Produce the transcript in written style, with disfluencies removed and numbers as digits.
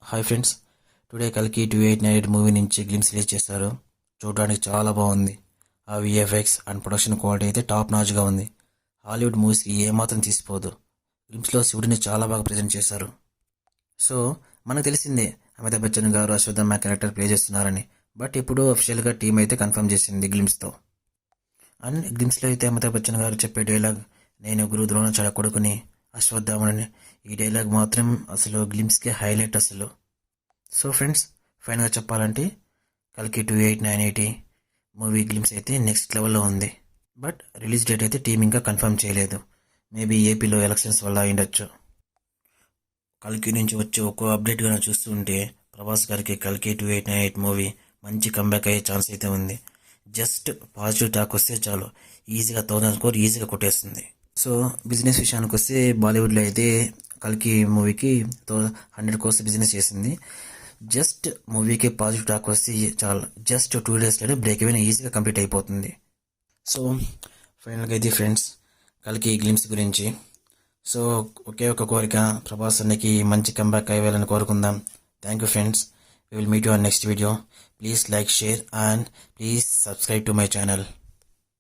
Hi friends, today కల్కి 2898 movie నుంచి glimpse release చేశారు. చూడడానికి చాలా బాగుంది. ఆ విఎఫ్ఎక్స్ అండ్ ప్రొడక్షన్ క్వాలిటీ అయితే టాప్ నాచ్గా ఉంది. హాలీవుడ్ మూవీస్కి ఏమాత్రం తీసిపోదు. గ్లిమ్స్లో శివుడిని చాలా బాగా ప్రజెంట్ చేశారు. సో మనకు తెలిసిందే అమితాబ్ బచ్చన్ గారు అశ్వత్థామ క్యారెక్టర్ ప్లే చేస్తున్నారని. బట్ ఇప్పుడు అఫీషియల్గా టీం అయితే కన్ఫర్మ్ చేసింది గ్లిమ్స్తో. అండ్ గ్లిమ్స్లో అయితే అమితాబ్ బచ్చన్ గారు చెప్పే డైలాగ్, నేను గురు ద్రోణాచార్య కొడుకుని అశ్వత్థామని, ఈ డైలాగ్ మాత్రం అసలు గ్లిమ్స్కే హైలైట్ అసలు. సో ఫ్రెండ్స్, ఫైనల్గా చెప్పాలంటే కల్కి 2898 మూవీ గ్లిమ్స్ అయితే నెక్స్ట్ లెవెల్లో ఉంది. బట్ రిలీజ్ డేట్ అయితే టీం ఇంకా కన్ఫర్మ్ చేయలేదు. మేబీ ఏపీలో ఎలక్షన్స్ వల్ల అయిండొచ్చు. కల్కి నుంచి వచ్చే ఒక్కో అప్డేట్గా చూస్తూ ఉంటే ప్రభాస్ గారికి కల్కి 2898 మూవీ మంచి కంబ్యాక్ అయ్యే ఛాన్స్ అయితే ఉంది. జస్ట్ పాజిటివ్ టాక్ వస్తే చాలు, ఈజీగా 1000 crore ఈజీగా కొట్టేస్తుంది. సో బిజినెస్ విషయానికి వస్తే బాలీవుడ్లో అయితే కల్కి మూవీకి 100 crores బిజినెస్ చేసింది. జస్ట్ మూవీకి పాజిటివ్ టాక్ వస్తే చాలు, జస్ట్ 2 daysలోనే బ్రేక్ ఈవెన్ ఈజీగా కంప్లీట్ అయిపోతుంది. సో ఫైనల్గా అయితే ఫ్రెండ్స్, కల్కి గ్లిమ్స్ గురించి సో ఒకే ఒక కోరిక, ప్రభాస్ అన్నకి మంచి కంబ్యాక్ అయ్యాలని కోరుకుందాం. Thank you friends. We will meet you on next video. Please like, share and please subscribe to my channel.